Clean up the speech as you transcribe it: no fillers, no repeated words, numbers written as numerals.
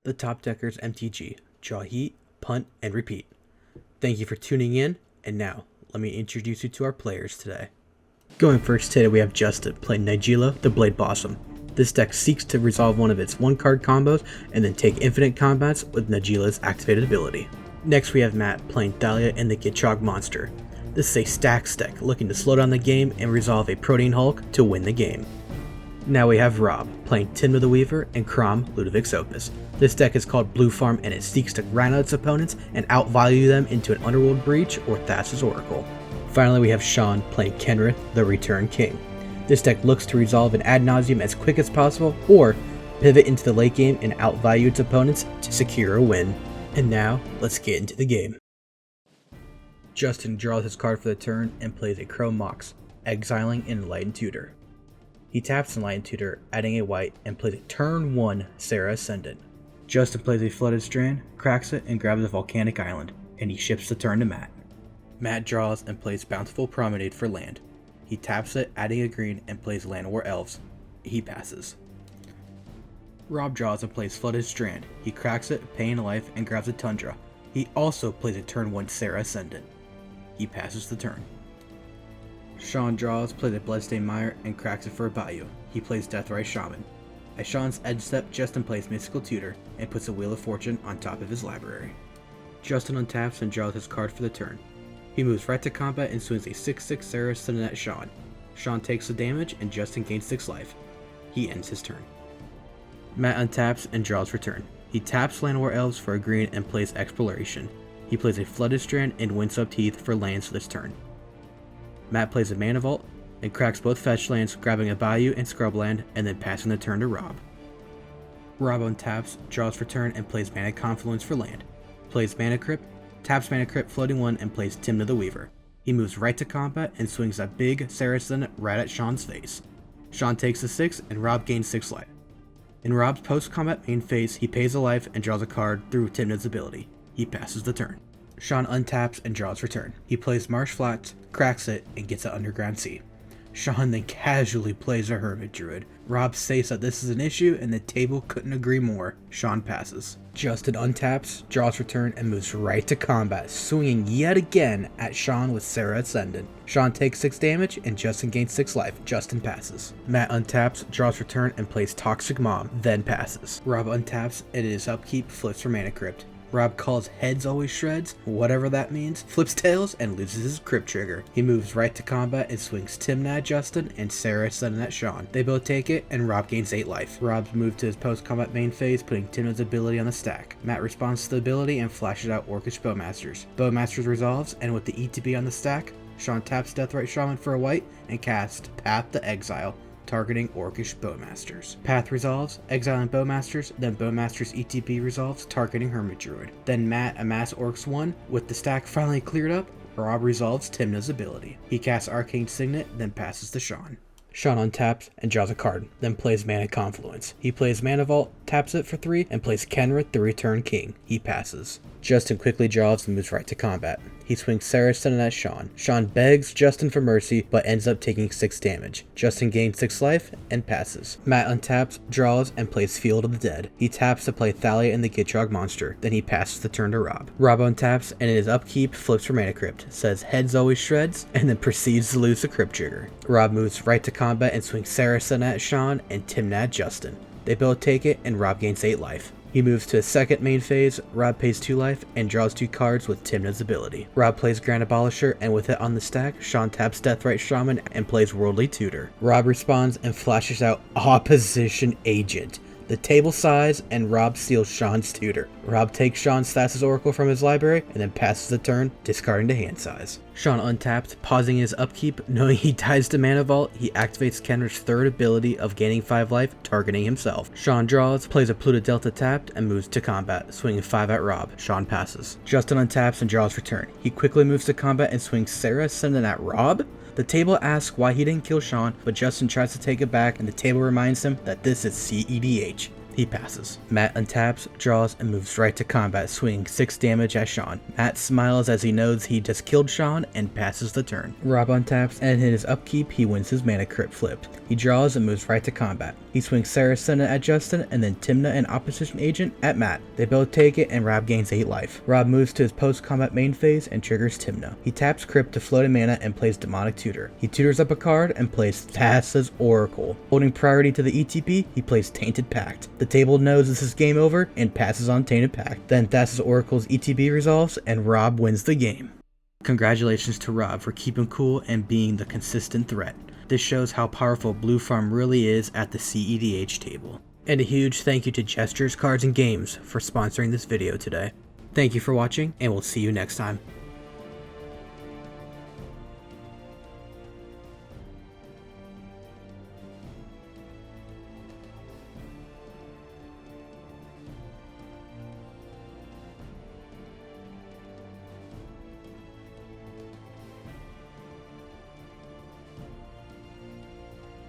The Top Deckers MTG, draw heat, punt, and repeat. Thank you for tuning in, and now, let me introduce you to our players today. Going first today we have Justin, playing Najeela, the Blade Blossom. This deck seeks to resolve one of its one-card combos, and then take infinite combats with Najeela's activated ability. Next we have Matt, playing Thalia and the Gitrog Monster. This is a stacks deck, looking to slow down the game and resolve a Protein Hulk to win the game. Now we have Rob, playing Tymna the Weaver and Kraum, Ludovic's Opus. This deck is called Blue Farm and it seeks to grind out its opponents and outvalue them into an Underworld Breach or Thassa's Oracle. Finally we have Shawn, playing Kenrith, the Return King. This deck looks to resolve an ad nauseam as quick as possible or pivot into the late game and outvalue its opponents to secure a win. And now, let's get into the game. Justin draws his card for the turn and plays a Kraum Mox, exiling an Enlightened Tutor. He taps Enlightened Tutor, adding a white, and plays a turn 1 Serra Ascendant. Justin plays a Flooded Strand, cracks it, and grabs a Volcanic Island, and he ships the turn to Matt. Matt draws and plays Bountiful Promenade for land. He taps it, adding a green, and plays Land War Elves. He passes. Rob draws and plays Flooded Strand. He cracks it, paying a life, and grabs a Tundra. He also plays a turn 1 Serra Ascendant. He passes the turn. Shawn draws, plays a Bloodstained Mire, and cracks it for a Bayou. He plays Deathrite Shaman. At Shawn's edge step, Justin plays Mystical Tutor, and puts a Wheel of Fortune on top of his library. Justin untaps and draws his card for the turn. He moves right to combat and swings a 6/6 Serra Ascendant at Shawn. Shawn takes the damage, and Justin gains 6 life. He ends his turn. Matt untaps and draws for turn. He taps Land War Elves for a green and plays Exploration. He plays a Flooded Strand and Windswept Heath for lands for this turn. Matt plays a Mana Vault and cracks both fetch lands, grabbing a Bayou and Scrubland, and then passing the turn to Rob. Rob untaps, draws for turn, and plays Mana Confluence for land. Plays Mana Crypt, taps Mana Crypt floating 1, and plays Tymna the Weaver. He moves right to combat and swings a big Serra Ascendant right at Shawn's face. Shawn takes the 6, and Rob gains 6 life. In Rob's post-combat main phase, he pays a life and draws a card through Tymna's ability. He passes the turn. Shawn untaps and draws for turn. He plays Marsh Flats, cracks it, and gets an Underground Sea. Shawn then casually plays a Hermit Druid. Rob states that this is an issue and the table couldn't agree more. Shawn passes. Justin untaps, draws for turn, and moves right to combat, swinging yet again at Shawn with Serra Ascendant. Shawn takes 6 damage and Justin gains 6 life. Justin passes. Matt untaps, draws for turn, and plays Toxic Mom, then passes. Rob untaps and in his upkeep flips for Mana Crypt. Rob calls Heads Always Shreds, whatever that means, flips tails, and loses his Crypt Trigger. He moves right to combat and swings Tymna at Justin and Serra Ascendant at Shawn. They both take it, and Rob gains 8 life. Rob's moved to his post-combat main phase, putting Tymna's ability on the stack. Matt responds to the ability and flashes out Orcish Bowmasters. Bowmasters resolves, and with the ETB on the stack, Shawn taps Deathrite Shaman for a white and casts Path to Exile, targeting Orcish Bowmasters. Path resolves, exiling Bowmasters, then Bowmasters ETB resolves, targeting Hermit Druid. Then Matt amass Orcs 1, with the stack finally cleared up, Rob resolves Tymna's ability. He casts Arcane Signet, then passes to Shawn. Shawn untaps and draws a card, then plays Mana Confluence. He plays Mana Vault, taps it for 3, and plays Kenrith the Return King. He passes. Justin quickly draws and moves right to combat. He swings Serra Ascendant at Shawn. Shawn begs Justin for mercy, but ends up taking 6 damage. Justin gains 6 life and passes. Matt untaps, draws, and plays Field of the Dead. He taps to play Thalia and the Gitrog Monster. Then he passes the turn to Rob. Rob untaps, and in his upkeep flips for Mana Crypt, says Heads Always Shreds, and then proceeds to lose the Crypt Trigger. Rob moves right to combat and swings Serra Ascendant at Shawn and Tymna at Justin. They both take it, and Rob gains 8 life. He moves to his second main phase, Rob pays 2 life, and draws 2 cards with Tymna's ability. Rob plays Grand Abolisher, and with it on the stack, Shawn taps Deathrite Shaman and plays Worldly Tutor. Rob responds and flashes out Opposition Agent. The table size, and Rob steals Shawn's tutor. Rob takes Shawn's Thassa's Oracle from his library, and then passes the turn, discarding the hand size. Shawn untapped, pausing his upkeep. Knowing he dies to Mana Vault, he activates Kenrith's third ability of gaining 5 life, targeting himself. Shawn draws, plays a Pluto Delta tapped, and moves to combat, swinging 5 at Rob. Shawn passes. Justin untaps and draws for turn. He quickly moves to combat and swings Serra Ascendant at Rob. The table asks why he didn't kill Shawn, but Justin tries to take it back, and the table reminds him that this is CEDH. He passes. Matt untaps, draws, and moves right to combat, swinging 6 damage at Shawn. Matt smiles as he knows he just killed Shawn and passes the turn. Rob untaps, and in his upkeep, he wins his mana crypt flipped. He draws and moves right to combat. He swings Saracena at Justin, and then Tymna and Opposition Agent at Matt. They both take it, and Rob gains 8 life. Rob moves to his post-combat main phase and triggers Tymna. He taps Crypt to float a mana and plays Demonic Tutor. He tutors up a card and plays Thassa's Oracle. Holding priority to the ETP, he plays Tainted Pact. The table knows this is game over and passes on Tainted Pact. Then Thassa's Oracle's ETB resolves and Rob wins the game. Congratulations to Rob for keeping cool and being the consistent threat. This shows how powerful Blue Farm really is at the CEDH table. And a huge thank you to Gestures, Cards, and Games for sponsoring this video today. Thank you for watching, and we'll see you next time.